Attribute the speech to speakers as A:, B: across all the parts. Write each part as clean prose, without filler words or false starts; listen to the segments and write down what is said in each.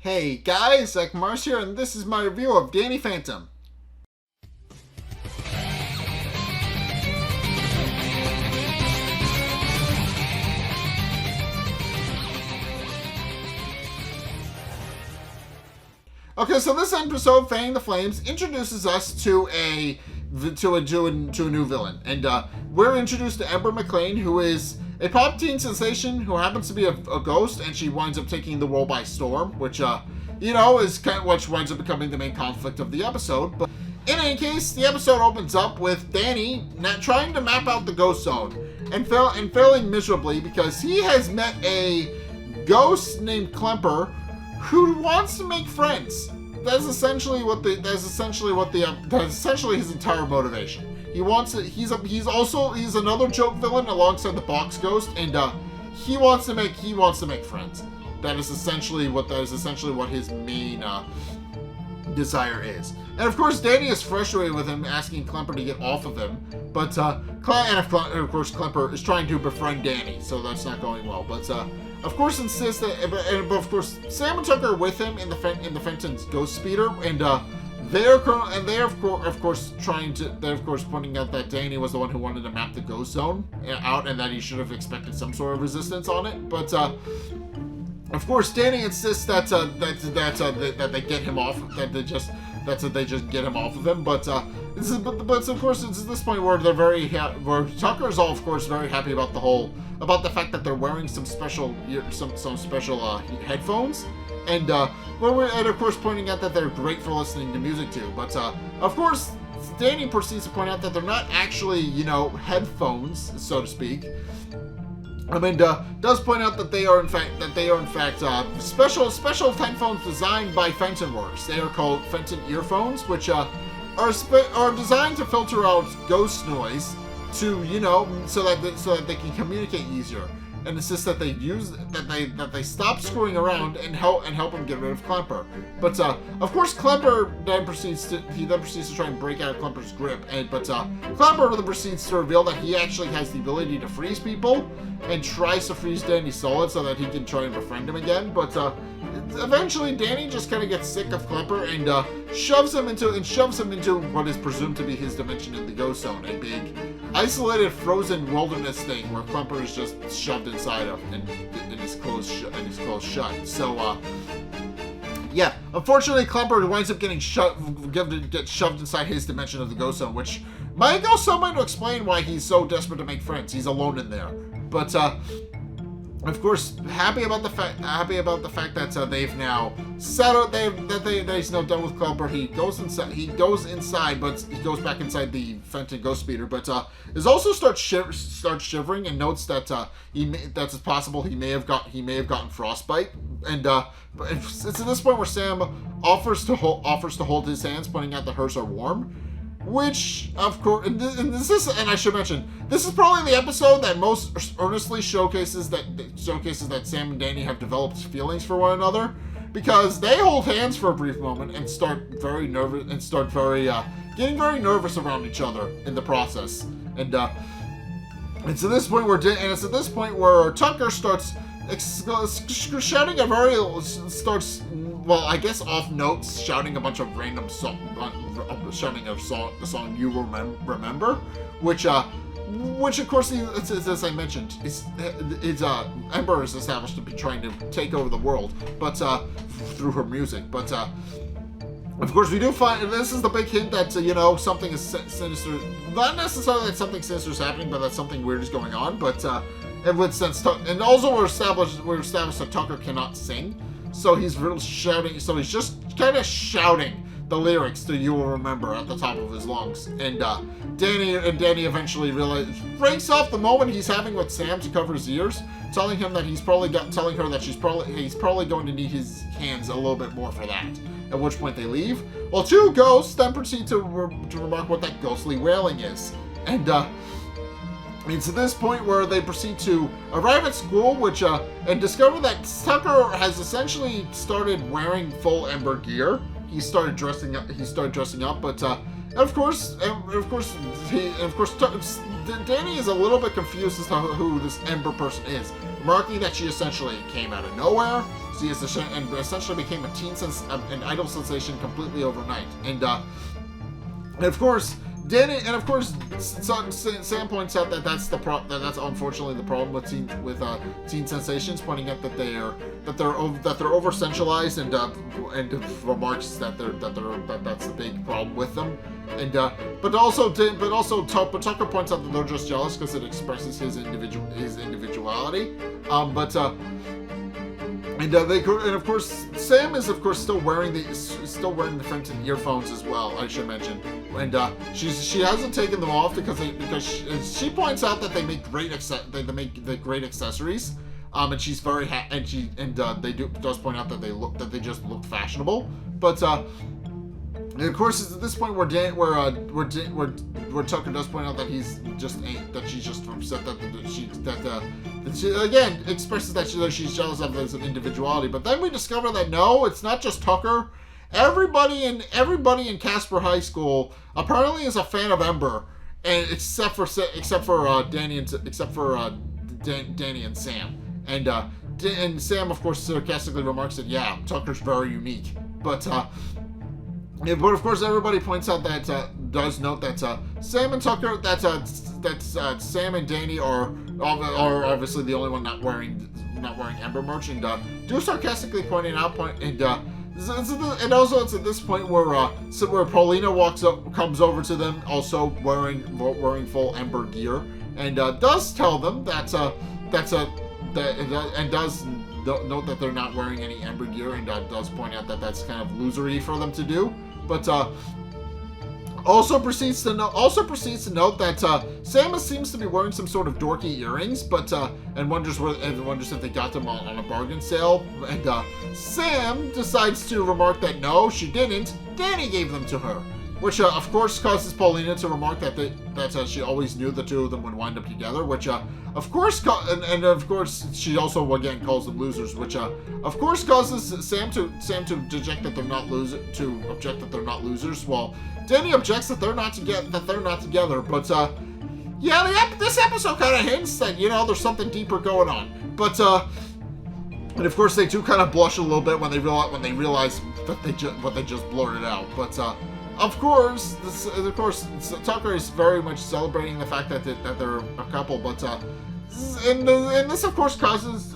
A: Hey guys, Zack here, and this is my review of Danny Phantom. Okay, so this episode, Fanning the Flames, introduces us to a new villain, and we're introduced to Ember McLean, who is a pop teen sensation who happens to be a ghost, and she winds up taking the world by storm, which is kind of what winds up becoming the main conflict of the episode. But in any case, the episode opens up with Danny trying to map out the ghost zone and failing miserably because he has met a ghost named Klemper who wants to make friends. That's essentially his entire motivation. He wants to. He's another joke villain alongside the box ghost, and he wants to make friends. That is essentially what his main desire is. And of course, Danny is frustrated with him asking Klemper to get off of him, but of course Klemper is trying to befriend Danny, so that's not going well. But of course insists that, but of course Sam and Tucker are with him in the Fenton's ghost speeder, and they're of course pointing out that Danny was the one who wanted to map the ghost zone out, and that he should have expected some sort of resistance on it. But of course, Danny insists that they get him off. That they just get him off of him. But of course it's at this point where where Tucker is all of course very happy about the fact that they're wearing some special headphones, and of course pointing out that they're great for listening to music too. But of course, Danny proceeds to point out that they're not actually headphones, so to speak. Does point out that they are in fact special headphones designed by Fenton Works. They are called Fenton earphones, which are designed to filter out ghost noise to so that they can communicate easier. And insists that they stop screwing around and help him get rid of Klemper. But of course Klemper then proceeds to try and break out of Klemper's grip. But Klemper then proceeds to reveal that he actually has the ability to freeze people, and tries to freeze Danny solid so that he can try and befriend him again. But eventually Danny just kind of gets sick of Klemper and shoves him into what is presumed to be his dimension in the ghost zone, a big isolated frozen wilderness thing where Klemper is just shoved inside of and his clothes shut. So unfortunately Klemper winds up getting shoved inside his dimension of the ghost zone, which might go somewhere to explain why he's so desperate to make friends. He's alone in there. But of course, happy about the fact that they've now settled. That he's now done with Klemper. He goes inside, but he goes back inside the Fenton ghost speeder. But is also starts shivering and notes that it's possible he may have gotten frostbite. And but it's at this point where Sam offers to hold his hands, pointing out that hers are warm. Which, of course, and I should mention, this is probably the episode that most earnestly showcases that Sam and Danny have developed feelings for one another, because they hold hands for a brief moment and start getting very nervous around each other in the process, and it's at this point where Tucker starts shouting off notes, shouting a bunch of random the song You Remember, which of course, as I mentioned, Ember is established to be trying to take over the world, but through her music. But of course, we do find this is the big hint that something is sinister. Not necessarily that something sinister is happening, but that something weird is going on. But and also we're established that Tucker cannot sing. So he's really shouting. So he's just kind of shouting the lyrics to "You Will Remember" at the top of his lungs. And Danny eventually breaks off the moment he's having with Sam to cover his ears, telling her that he's probably going to need his hands a little bit more for that. At which point they leave. Well, two ghosts then proceed to remark what that ghostly wailing is, and it's at this point where they proceed to arrive at school, and discover that Tucker has essentially started wearing full Ember gear. He started dressing up, but of course, Danny is a little bit confused as to who this Ember person is, remarking that she essentially came out of nowhere. and essentially became an idol sensation completely overnight. And of course, Sam points out that that's unfortunately the problem with teen sensations, pointing out that they're over centralized, and remarks that that's the big problem with them. And but Tucker points out that they're just jealous because it expresses his individuality. And of course, Sam is still wearing the Fenton earphones as well. I should mention, and she hasn't taken them off because she points out that they make great great accessories. And she's very does point out that they just look fashionable. But and of course, it's at this point where Tucker does point out that she's just upset that she again expresses that she's jealous of his individuality. But then we discover that no, it's not just Tucker. Everybody in Casper High School apparently is a fan of Ember, and except for Danny and Sam. And Sam, of course, sarcastically remarks that yeah, Tucker's very unique, but of course, everybody points out that does note that Sam and Tucker, Sam and Danny are obviously the only one not wearing Ember merch, and do sarcastically pointing out and also it's at this point where Paulina comes over to them, also wearing full Ember gear, and does tell them and does note that they're not wearing any Ember gear, and does point out that that's kind of losery for them to do. But also proceeds to note that Samus seems to be wearing some sort of dorky earrings, but and wonders if they got them on a bargain sale. And Sam decides to remark that no, she didn't. Danny gave them to her, which of course causes Paulina to remark that she always knew the two of them would wind up together, which of course she also again calls them losers, which of course causes Sam to object that they're not losers, while Danny objects that they're not together. But this episode kind of hints that there's something deeper going on. But and of course they do kind of blush a little bit when they realize that what they just blurted out. But Of course, Tucker is very much celebrating the fact that they're a couple, but and this of course causes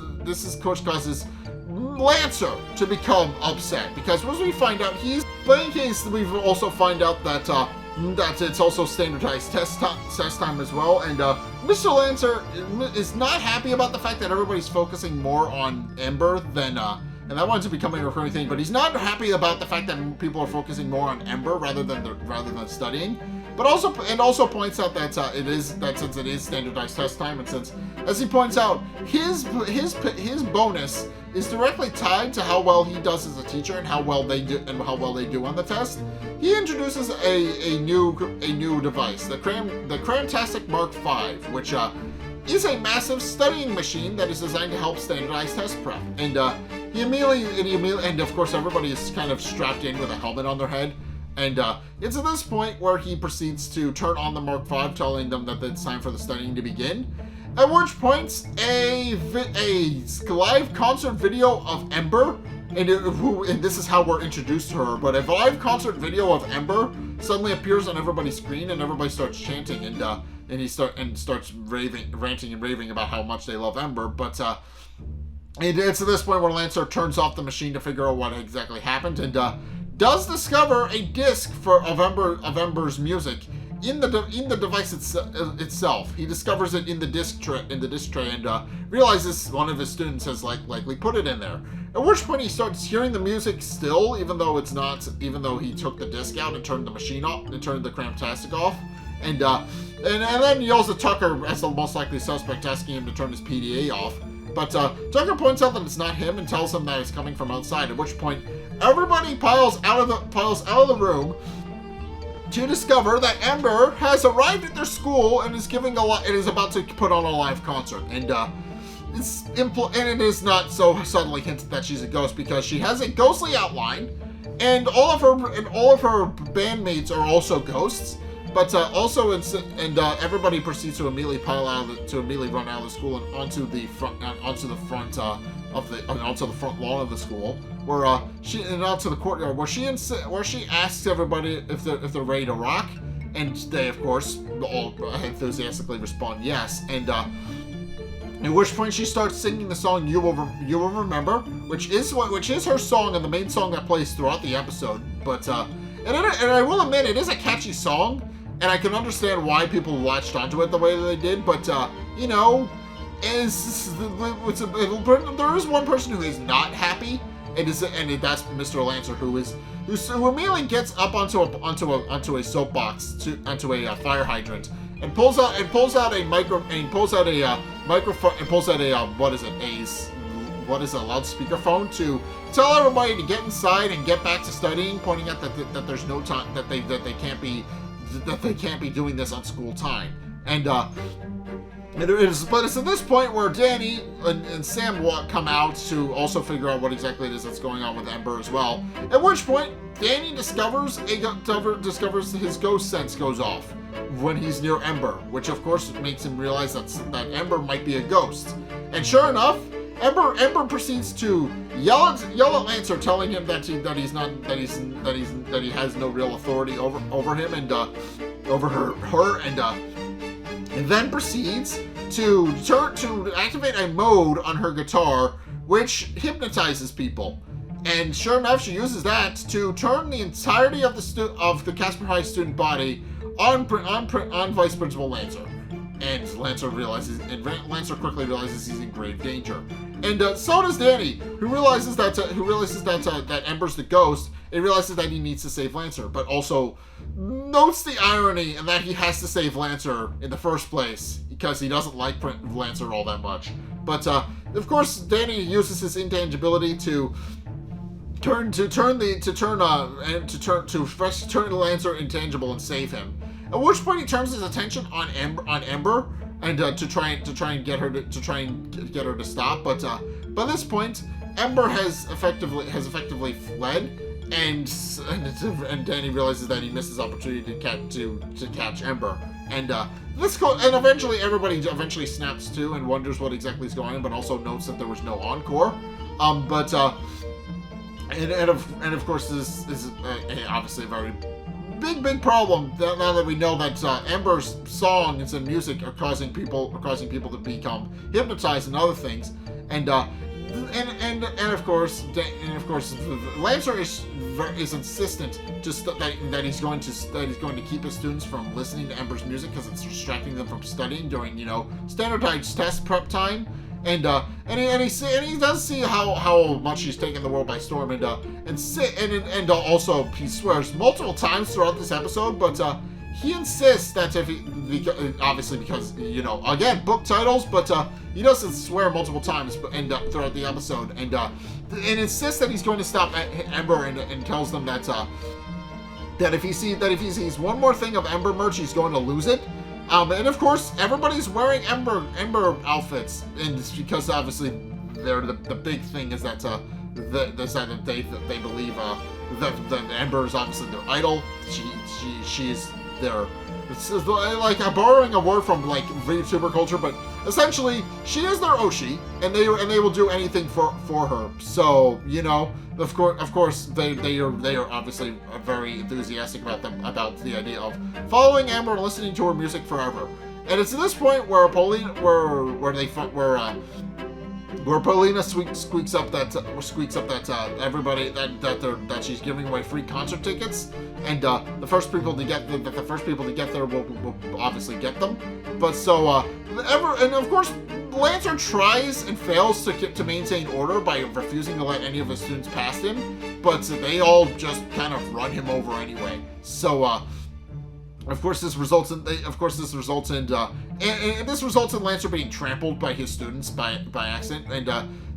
A: Lancer to become upset, because once we find out but in case we've also find out that it's also standardized test time as well, and Mr. Lancer is not happy about the fact that everybody's focusing more on Ember than and that winds up becoming a recurring thing, but he's not happy about the fact that people are focusing more on Ember rather than studying. But also points out that since it is standardized test time, and since, as he points out, his bonus is directly tied to how well he does as a teacher and how well they do on the test, he introduces a new device, the Cramtastic Mark V, which is a massive studying machine that is designed to help standardize test prep. And and of course everybody is kind of strapped in with a helmet on their head. And it's at this point where he proceeds to turn on the Mark V, telling them that it's time for the studying to begin. At which point, a live concert video of Ember, and this is how we're introduced to her, but a live concert video of Ember suddenly appears on everybody's screen, and everybody starts chanting, and starts ranting and raving about how much they love Ember. But it's at this point where Lancer turns off the machine to figure out what exactly happened, and does discover a disc of Ember's music in the device itself. He discovers it in the disc tray, and realizes one of his students has likely put it in there. At which point he starts hearing the music still, even though he took the disc out and turned the machine off and turned the Cramtastic off, and then yells at Tucker as the most likely suspect, asking him to turn his PDA off. But Tucker points out that it's not him and tells him that it's coming from outside, at which point everybody piles out of the room to discover that Ember has arrived at their school and is about to put on a live concert. And it is not so subtly hinted that she's a ghost, because she has a ghostly outline, and all of her bandmates are also ghosts. But everybody proceeds to immediately run out of the school and onto the front onto the front lawn of the school, where onto the courtyard, where she asks everybody if they're ready to rock, and they of course all enthusiastically respond yes, and at which point she starts singing the song "You Will Remember," which is her song and the main song that plays throughout the episode. But and I will admit it is a catchy song, and I can understand why people latched onto it the way that they did. But there is one person who is not happy, and that's Mr. Lancer, who immediately gets up onto a soapbox onto a fire hydrant. And pulls out a loudspeaker phone to tell everybody to get inside and get back to studying, pointing out that there's no time, that they can't be doing this on school time. But it's at this point where Danny and Sam come out to also figure out what exactly it is that's going on with Ember as well. At which point, Danny discovers his ghost sense goes off when he's near Ember, which of course makes him realize that Ember might be a ghost. And sure enough, Ember proceeds to yell at Lancer, telling him that he has no real authority over him and over her and then proceeds to activate a mode on her guitar which hypnotizes people. And sure enough, she uses that to turn the entirety of the Casper High student body on Vice Principal Lancer. And Lancer quickly realizes he's in grave danger. And so does Danny, who realizes that Ember's the ghost, and realizes that he needs to save Lancer, but also notes the irony in that he has to save Lancer in the first place because he doesn't like Lancer all that much. But of course, Danny uses his intangibility to turn Lancer intangible and save him. At which point he turns his attention on Ember and to try and get her to stop. But by this point, Ember has effectively fled, and Danny realizes that he missed his opportunity to catch Ember. And eventually everybody snaps to and wonders what exactly is going on, but also notes that there was no encore. And of course this is obviously a very big problem now that we know that Ember's songs and music are causing people to become hypnotized and other things, and of course Lancer is insistent that he's going to keep his students from listening to Ember's music because it's distracting them from studying during standardized test prep time. And he does see how much he's taken the world by storm, and also he swears multiple times throughout this episode, but he insists that obviously because again book titles, but he doesn't swear multiple times throughout the episode, and insists that he's going to stop Ember, and tells them that if he sees one more thing of Ember merch, he's going to lose it. And of course, everybody's wearing Ember outfits, and it's because obviously the big thing is that they believe that Ember is obviously their idol. She's their, it's like borrowing a word from like VTuber culture, but essentially she is their Oshi, and they will do anything for her. So of course they are obviously very enthusiastic about the idea of following Ember and listening to her music forever. And it's at this point where Paulina squeaks up that everybody that she's giving away free concert tickets, and the first people to get there will obviously get them. But and of course Lancer tries and fails to maintain order by refusing to let any of his students past him, but they all just kind of run him over anyway. So of course this results in Lancer being trampled by his students by accident, and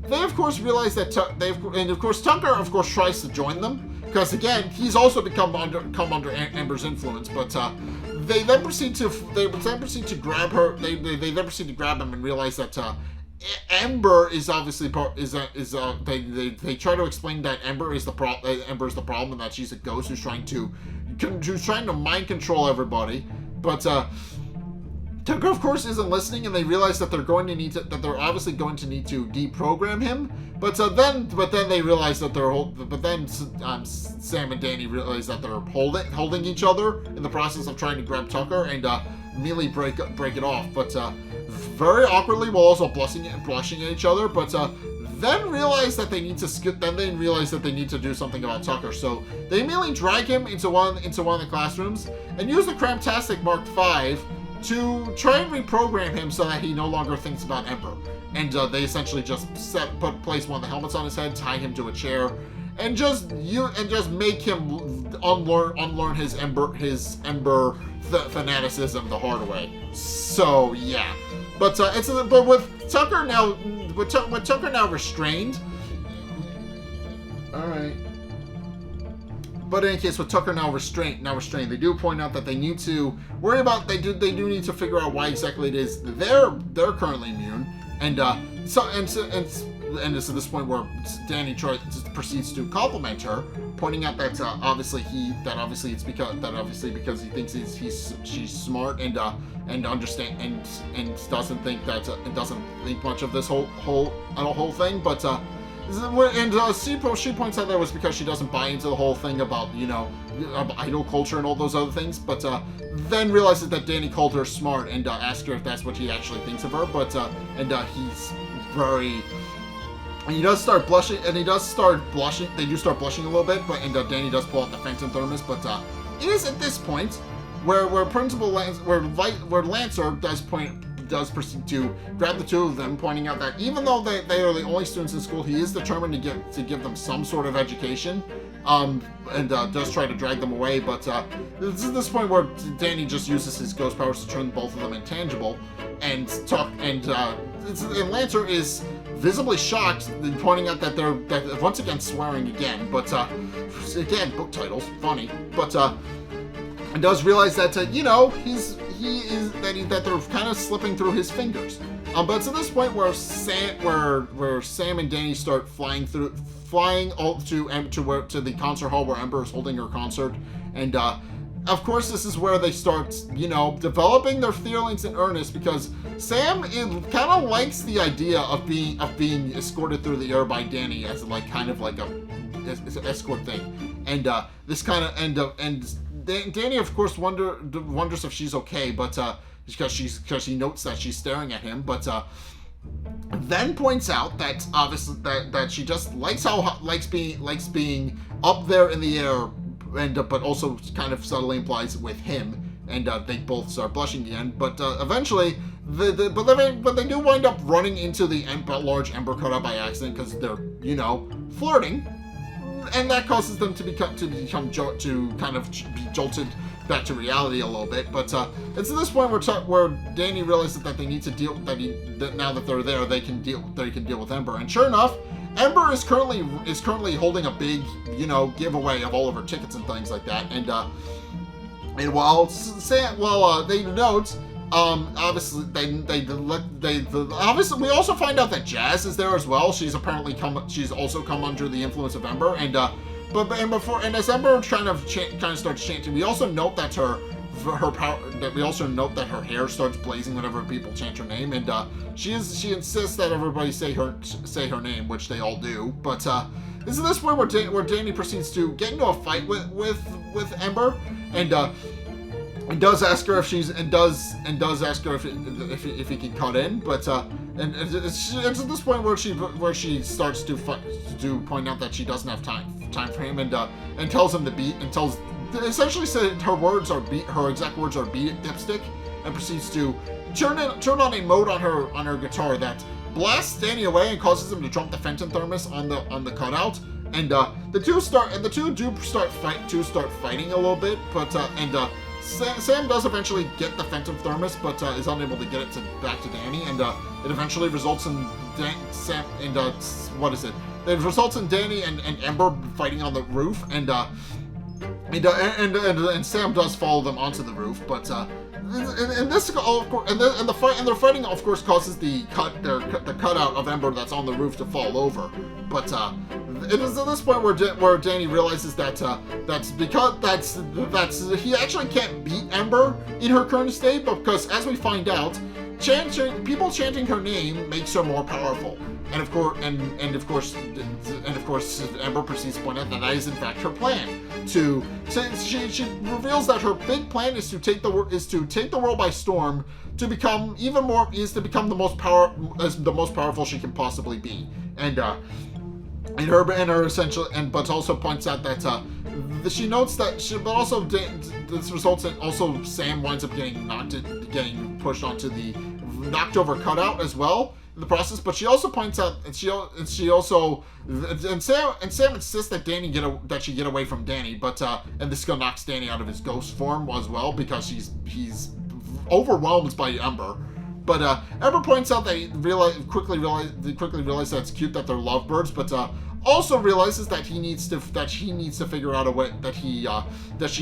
A: they of course realize that Tucker of course tries to join them because again he's also come under Ember's influence, but they then proceed to grab her. They then proceed to grab him and realize that Ember is obviously they try to explain that Ember is the problem and that she's a ghost who's trying to mind control everybody, but Tucker, of course, isn't listening, and they realize that they're obviously going to need to deprogram him. But then they realize that Sam and Danny realize that they're holding each other in the process of trying to grab Tucker and immediately break it off. But very awkwardly, while also blushing at each other. But then realize that they need to do something about Tucker. So they immediately drag him into one of the classrooms and use the Cramptastic Mark V to try and reprogram him so that he no longer thinks about Ember. And they essentially just place one of the helmets on his head, tie him to a chair, and just make him unlearn his Ember fanaticism the hard way. So yeah, but with Tucker now restrained. All right. But in any case, with Tucker now restrained, they do point out that they need to worry about. They do need to figure out why exactly it is they're currently immune, and so it's at this point where Danny proceeds to compliment her, pointing out that obviously it's because he thinks she's smart and understand and doesn't think much of this whole thing, but. She points out that it was because she doesn't buy into the whole thing about, idol culture and all those other things, but then realizes that Danny called her smart and asked her if that's what he actually thinks of her, but he's very... And he does start blushing, they do start blushing a little bit, but Danny does pull out the Phantom Thermos, but it is at this point where Lancer does proceed to grab the two of them, pointing out that even though they are the only students in school, he is determined to give them some sort of education, and does try to drag them away. But this is this point where Danny just uses his ghost powers to turn both of them intangible, and Lancer is visibly shocked, pointing out that they're once again swearing again. But again, book titles, funny, but and does realize that that they're kind of slipping through his fingers. But it's at this point where Sam and Danny start flying all to the concert hall where Ember is holding her concert, and of course this is where they start developing their feelings in earnest, because Sam kind of likes the idea of being escorted through the air by Danny as kind of like a escort thing, and this kind of and Danny, of course, wonders if she's okay, but because he notes that she's staring at him, but then points out that obviously that she just likes being up there in the air, and but also kind of subtly implies with him, and they both start blushing again. But eventually, but they do wind up running into the large Ember cutout by accident because they're flirting. And that causes them to be jolted back to reality a little bit. But it's at this point where Danny realizes that they need to deal that now that they're there, they can deal with Ember. And sure enough, Ember is currently holding a big giveaway of all of her tickets and things like that. And while they note. Obviously, obviously, we also find out that Jazz is there as well. She's also come under the influence of Ember, and as Ember kind of starts chanting, we also note that her hair starts blazing whenever people chant her name, and she insists that everybody say her name, which they all do. But this is this point where Danny proceeds to get into a fight with Ember, and does ask her if he can cut in, but it's at this point where she starts to point out that she doesn't have time for him, and tells him to beat, and essentially said her exact words are "beat it, dipstick," and proceeds to turn on a mode on her guitar that blasts Danny away and causes him to drop the Phantom Thermos on the cutout. And the two start fighting a little bit, but Sam does eventually get the Phantom Thermos, but is unable to get it back to Danny, and it eventually results in It results in Danny and Ember fighting on the roof, and Sam does follow them onto the roof, but and this, of course, and the fight, and their fighting, of course, causes the cutout of Ember that's on the roof to fall over. But it is at this point where Danny realizes that he actually can't beat Ember in her current state, but because, as we find out, people chanting her name makes her more powerful. And of course, Ember proceeds to point out that is in fact her plan. She reveals that her big plan is to take the world by storm, to become the most powerful she can possibly be. But also points out that she notes that this results in also Sam winds up getting pushed onto the knocked over cutout as well in the process. But she also points out, and Sam insists that she get away from Danny, but and this knocks Danny out of his ghost form as well, because he's overwhelmed by Ember. But Ember points out that he quickly realizes that it's cute that they're lovebirds, but also realizes that she needs to figure out a way that she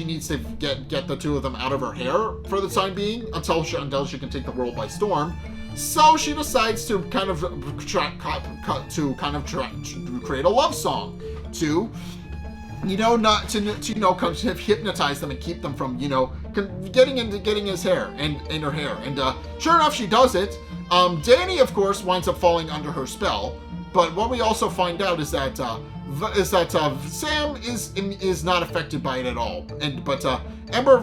A: needs to get the two of them out of her hair for the time being until she can take the world by storm. So she decides to kind of create a love song to hypnotize them and keep them from getting his hair and in her hair. And sure enough, she does it. Danny, of course, winds up falling under her spell. But what we also find out is that Sam is not affected by it at all. But Ember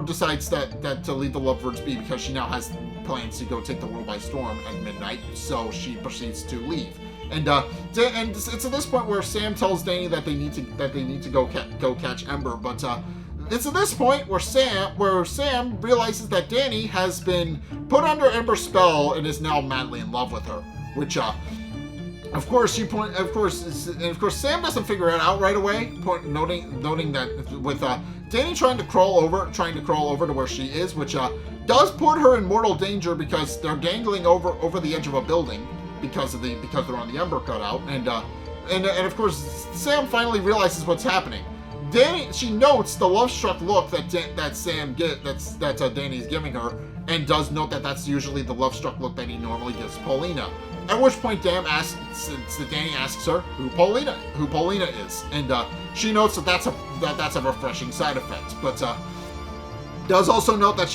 A: decides that to leave the lovebirds be, because she now has plans to go take the world by storm at midnight. So she proceeds to leave. And it's at this point where Sam tells Danny that they need to go catch Ember. But it's at this point where Sam realizes that Danny has been put under Ember's spell and is now madly in love with her. Which of course Sam doesn't figure it out right away. Noting that with Danny trying to crawl over to where she is, which does put her in mortal danger because they're dangling over the edge of a building. Because they're on the Ember cutout, and of course Sam finally realizes what's happening. She notes the love-struck look that Danny's giving her, and does note that that's usually the love-struck look that he normally gives Paulina. At which point Danny asks her who Paulina is, and she notes that's a refreshing side effect, but does also note that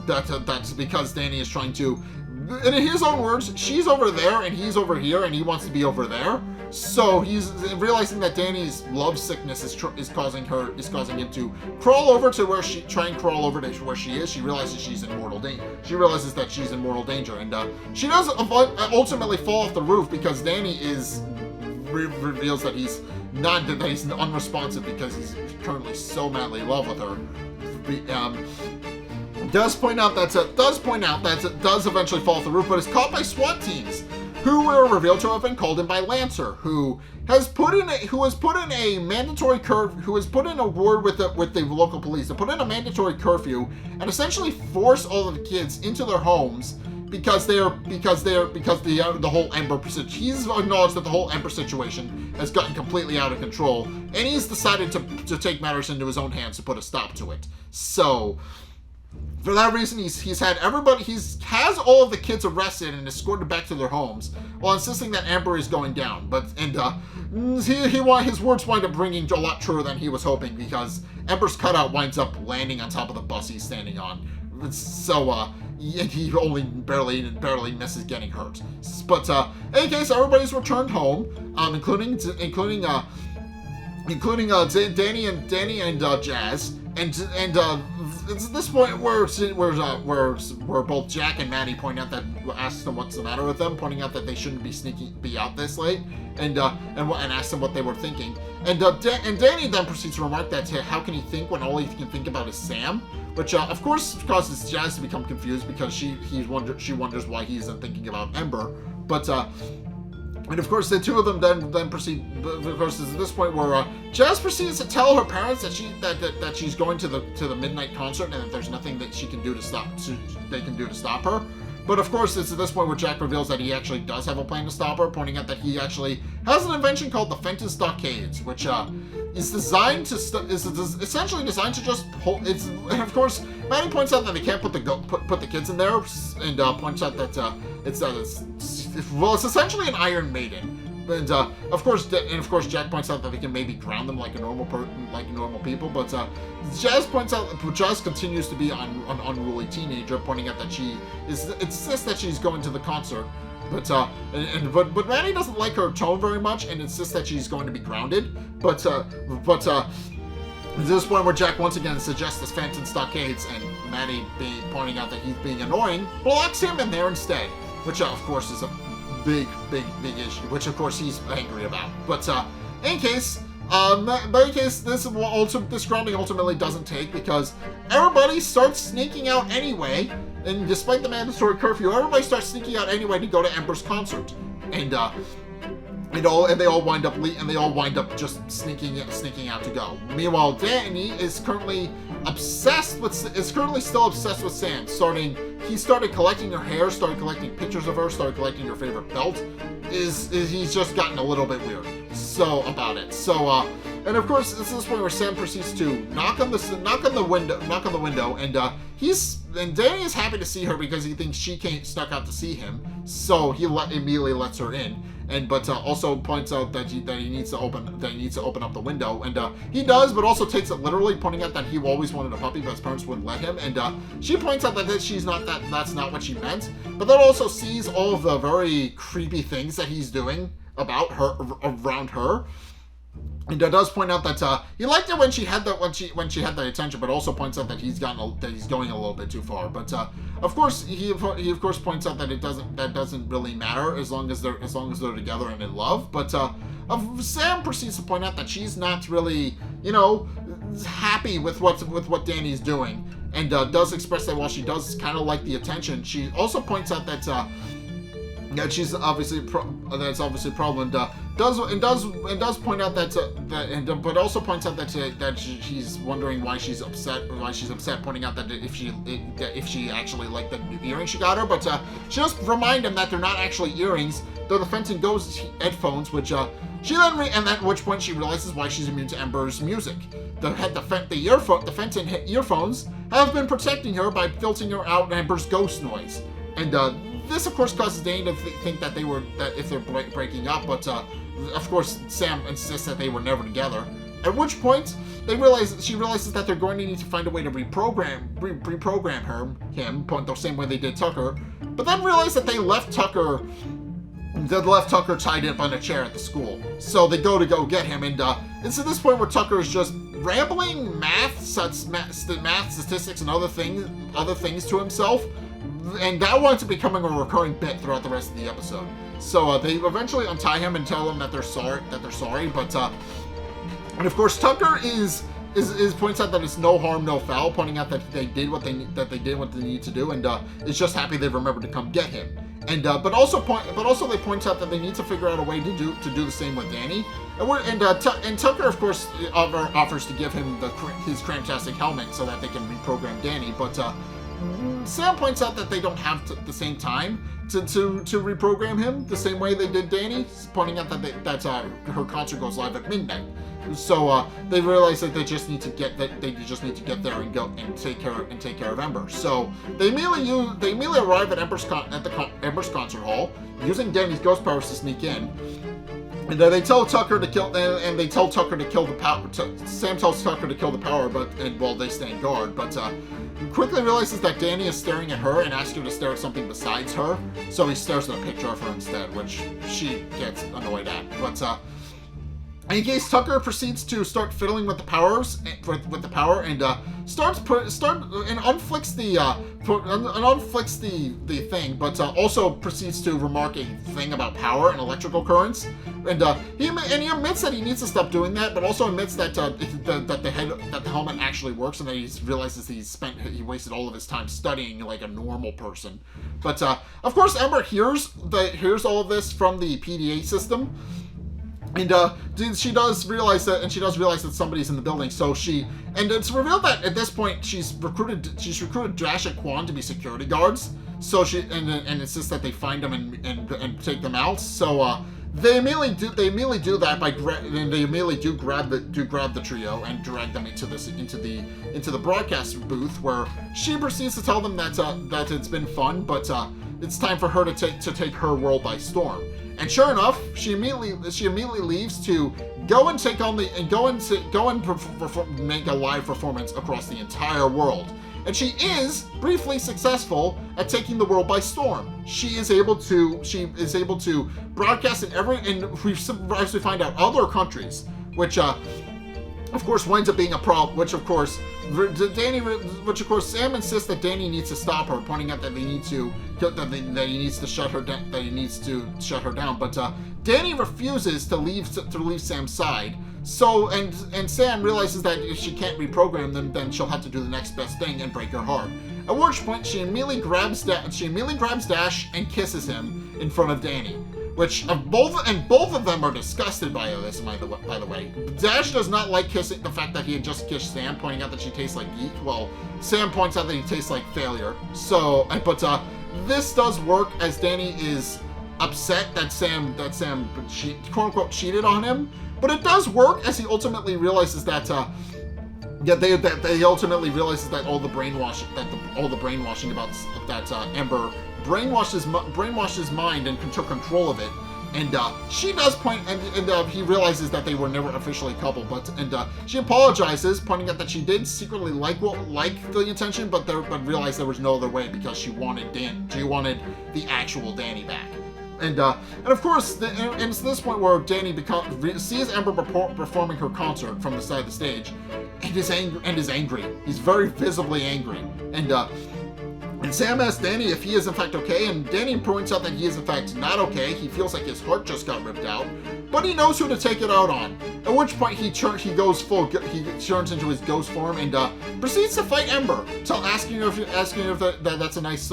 A: that's because Danny is trying to. And in his own words, she's over there and he's over here and he wants to be over there. So he's realizing that Danny's love sickness is causing him to crawl over to where she is. She realizes she's in mortal danger. She realizes that she's in mortal danger, and she does ultimately fall off the roof because Danny reveals that he's unresponsive because he's currently so madly in love with her. Does point out that it does eventually fall off the roof, but is caught by SWAT teams, who were revealed to have been called in by Lancer, who has put in a word with the local police to put in a mandatory curfew and essentially force all of the kids into their homes because the whole Ember situation. He's acknowledged that the whole Ember situation has gotten completely out of control, and he's decided to take matters into his own hands to put a stop to it. So. For that reason, he has all of the kids arrested and escorted back to their homes, while insisting that Ember is going down. His words wind up ringing a lot truer than he was hoping, because Ember's cutout winds up landing on top of the bus he's standing on. So he only barely misses getting hurt. But in any case, everybody's returned home, including Danny and Jazz. And it's at this point where both Jack and Maddie point out that asks them what's the matter with them, pointing out that they shouldn't be out this late, and ask them what they were thinking. And Danny then proceeds to remark that how can he think when all he can think about is Sam, which of course causes Jazz to become confused because she wonders why he isn't thinking about Ember, but. And of course, the two of them then proceed. Of course, it's at this point where Jazz proceeds to tell her parents that she's going to the midnight concert and that there's nothing that they can do to stop her. But of course, it's at this point where Jack reveals that he actually does have a plan to stop her, pointing out that he actually has an invention called the Fenton Stockades, which is designed to is essentially designed to just hold. And of course, Maddie points out that they can't put the kids in there, and points out that it's essentially an Iron Maiden. And of course, Jack points out that they can maybe ground them like a normal people. But Jazz continues to be an unruly teenager, pointing out that she insists that she's going to the concert. But Maddie doesn't like her tone very much and insists that she's going to be grounded. But at this point where Jack once again suggests this Phantom Stockades, and Maddie pointing out that he's being annoying, blocks him in there instead, which of course is a big issue, which of course he's angry about. But in case this grounding ultimately doesn't take, because everybody starts sneaking out anyway, and despite the mandatory curfew, everybody starts sneaking out anyway to go to Ember's concert, and they all wind up just sneaking out to go. Meanwhile, Danny is currently still obsessed with Sam. He started collecting her hair, started collecting pictures of her, started collecting her favorite belt. He's just gotten a little bit weird. About it. And of course, this is this point where Sam proceeds to knock on the window, and Danny is happy to see her because he thinks she can't snuck out to see him, so he immediately lets her in. But also points out that he needs to open up the window, and he does, but also takes it literally, pointing out that he always wanted a puppy, but his parents wouldn't let him. And she points out that that's not what she meant, but then also sees all of the very creepy things that he's doing around her. And does point out that he liked it when she had the attention, but also points out that he's going a little bit too far. But of course he points out that that doesn't really matter as long as they're together and in love. But Sam proceeds to point out that she's not really happy with what Danny's doing, and does express that while she does kind of like the attention, she also points out that she's obviously that's obviously a problem, and does point out but also points out that she's wondering why she's upset, pointing out that if she actually liked the new earrings she got her, but she does remind him that they're not actually earrings, they're the Fenton Ghost headphones, which she then at which point she realizes why she's immune to Ember's music. The Fenton earphones have been protecting her by filtering her out Ember's ghost noise, and this, of course, causes Danny to think that if they're breaking up, but of course, Sam insists that they were never together. At which point, she realizes that they're going to need to find a way to reprogram him, the same way they did Tucker. But then realize that they left Tucker tied up on a chair at the school. So they go get him, and it's at this point where Tucker is just rambling math, statistics, and other things to himself. And that winds up becoming a recurring bit throughout the rest of the episode. So they eventually untie him and tell him that they're sorry. But and of course Tucker points out that it's no harm, no foul, pointing out that they did what they need to do, and is just happy they remembered to come get him. And but also they point out that they need to figure out a way to do the same with Danny. And Tucker, of course, offers to give him his Cramtastic helmet so that they can reprogram Danny. But Sam points out that they don't have the same time to reprogram him the same way they did Danny, pointing out that her concert goes live at midnight. So they realize that they just need to get there and go and take care of Ember. So they immediately arrive at Ember's concert hall, using Danny's ghost powers to sneak in. And they tell Tucker to kill, and they tell Tucker to kill the power. Sam tells Tucker to kill the power, while they stand guard. But quickly realizes that Danny is staring at her and asks her to stare at something besides her. So he stares at a picture of her instead, which she gets annoyed at. But in case, Tucker proceeds to start fiddling with the powers, and unflicks the thing, but also proceeds to remark a thing about power and electrical currents, and he admits that he needs to stop doing that, but also admits that the helmet actually works, and that he realizes he wasted all of his time studying like a normal person. But of course, Ember hears all of this from the PDA system. And she does realize that somebody's in the building. And it's revealed that at this point she's recruited Dash and Quan to be security guards. So and insists that they find them and take them out. So they immediately do that and they immediately do grab the trio and drag them into the broadcast booth, where she proceeds to tell them that it's been fun, but it's time for her to take her world by storm. And sure enough, she immediately leaves to go and make a live performance across the entire world. And she is briefly successful at taking the world by storm. She is able to broadcast and we find out other countries, which of course winds up being a problem. Which of course Sam insists that Danny needs to stop her, pointing out that he needs to shut her down. But Danny refuses to leave Sam's side. So and Sam realizes that if she can't reprogram them, then she'll have to do the next best thing and break her heart. At which point she immediately grabs Dash and kisses him in front of Danny. Which both of them are disgusted by this, by the way. Dash does not like the fact that he had just kissed Sam, pointing out that she tastes like geek. Well, Sam points out that he tastes like failure. So, but this does work, as Danny is upset that Sam quote unquote cheated on him. But it does work, as he ultimately realizes that they ultimately realizes that all the brainwashing about that Ember brainwashed his mind and took control of it. And she does point, and he realizes that they were never officially a couple. But she apologizes, pointing out that she did secretly like the intention, but realized there was no other way, because she wanted the actual Danny back. And of course, and it's this point where Danny sees Ember performing her concert from the side of the stage, and is angry. He's very visibly angry. And Sam asks Danny if he is in fact okay, and Danny points out that he is in fact not okay. He feels like his heart just got ripped out, but he knows who to take it out on. At which point he turns into his ghost form and proceeds to fight Ember, asking if that's a nice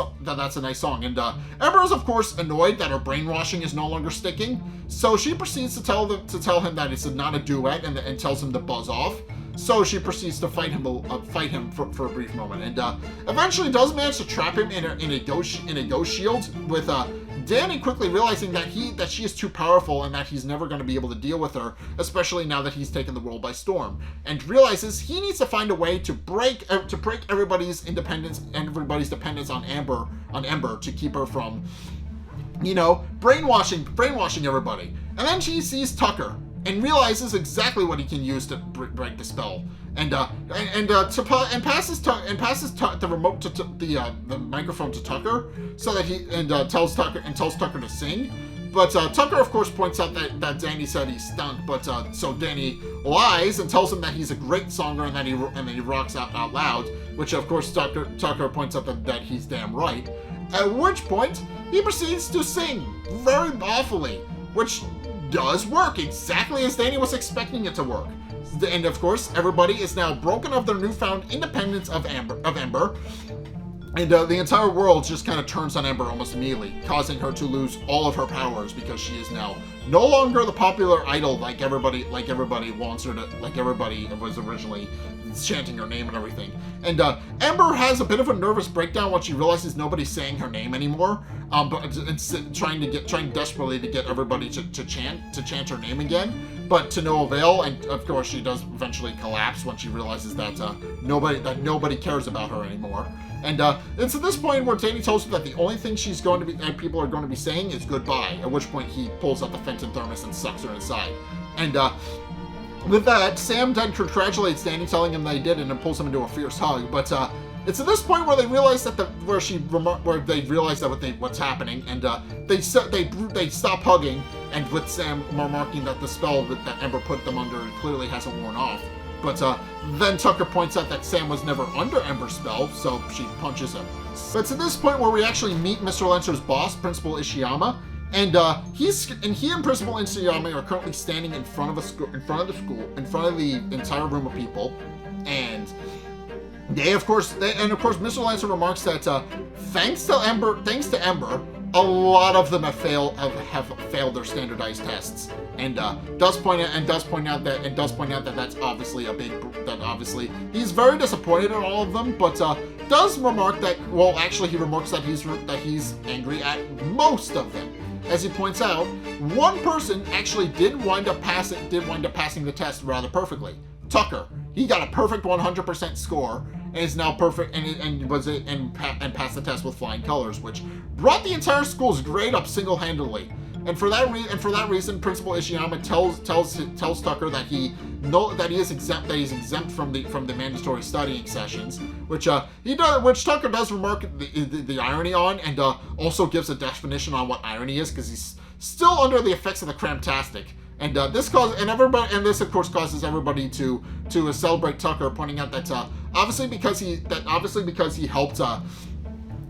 A: song. And Ember is of course annoyed that her brainwashing is no longer sticking, so she proceeds to tell him that it's not a duet and tells him to buzz off. So she proceeds to fight him for a brief moment, and eventually does manage to trap him in a ghost shield, with Danny quickly realizing that she is too powerful and that he's never going to be able to deal with her, especially now that he's taken the world by storm, and realizes he needs to find a way to break everybody's independence and everybody's dependence on Ember to keep her from, brainwashing everybody. And then she sees Tucker and realizes exactly what he can use to break the spell, and passes the remote to the microphone to Tucker, so that tells Tucker to sing. But Tucker of course points out that Danny said he stunk, but so Danny lies and tells him that he's a great songer and that he rocks out loud, which of course Tucker points out that he's damn right. At which point he proceeds to sing very awfully, which does work exactly as Danny was expecting it to work. And of course, everybody is now broken of their newfound independence of Ember, and the entire world just kind of turns on Ember almost immediately, causing her to lose all of her powers, because she is now no longer the popular idol like everybody wants her to, like everybody was originally chanting her name and everything. And Ember has a bit of a nervous breakdown when she realizes nobody's saying her name anymore. But it's trying desperately to get everybody to chant her name again, but to no avail. And of course, she does eventually collapse when she realizes that nobody cares about her anymore. And it's at this point where Danny tells her that the only thing people are going to be saying is goodbye. At which point he pulls out the Fenton thermos and sucks her inside. And with that, Sam then congratulates Danny, telling him that he did it, and pulls him into a fierce hug. But it's at this point where they realize what's happening, and they stop hugging, and with Sam remarking that the spell that Ember put them under clearly hasn't worn off. But then Tucker points out that Sam was never under Ember's spell, so she punches him. But it's at this point where we actually meet Mr. Lancer's boss, Principal Ishiyama, and he and Principal Ishiyama are currently standing in front of the school, in front of the entire room of people, and of course, Mr. Lancer remarks that thanks to Ember, a lot of them have failed their standardized tests, and does point out that that's obviously obviously he's very disappointed in all of them, but does remark that, well, actually he remarks that he's angry at most of them. As he points out, one person actually did wind up passing the test rather perfectly. Tucker. He got a perfect 100% score and is now perfect and passed the test with flying colors, which brought the entire school's grade up single-handedly. And for that reason, Principal Ishiyama tells Tucker that he's exempt from the mandatory studying sessions, which Tucker does remark the irony on, and also gives a definition on what irony is, because he's still under the effects of the cramtastic. And this of course causes everybody to celebrate Tucker, pointing out that obviously because he helped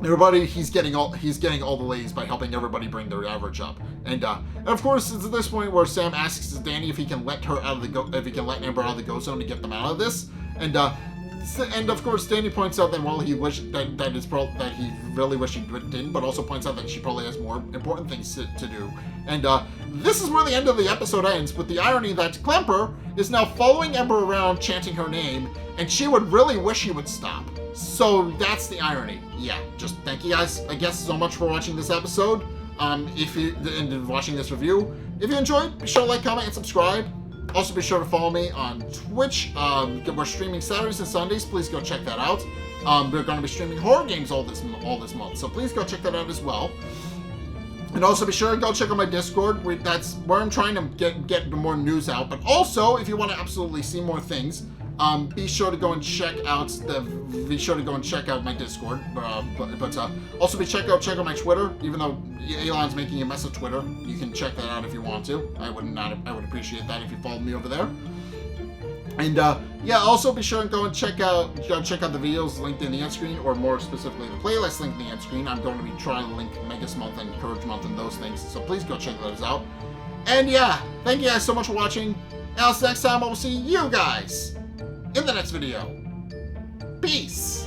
A: everybody, he's getting all the ladies by helping everybody bring their average up. And of course it's at this point where Sam asks Danny if he can let Ember out of the go zone to get them out of this. And of course, Danny points out that, well, he wished that he really wished he didn't, but also points out that she probably has more important things to do. And this is where the end of the episode ends, with the irony that Klemper is now following Ember around chanting her name, and she would really wish he would stop. So that's the irony. Yeah, just thank you guys, I guess, so much for watching this episode. And watching this review. If you enjoyed, be sure to like, comment, and subscribe. Also, be sure to follow me on Twitch. We're streaming Saturdays and Sundays. Please go check that out. We're going to be streaming horror games all this month, so please go check that out as well. And also, be sure to go check out my Discord. That's where I'm trying to get more news out. But also, if you want to absolutely see more things, be sure to go and check out my Discord. But also check out my Twitter. Even though Elon's making a mess of Twitter, you can check that out if you want to. I would appreciate that if you followed me over there. And yeah, also be sure and go check out the videos linked in the end screen, or more specifically the playlist linked in the end screen. I'm going to be trying to link Megas Month and Courage Month and those things, so please go check those out. And yeah, thank you guys so much for watching. Else next time I will see you guys in the next video. Peace!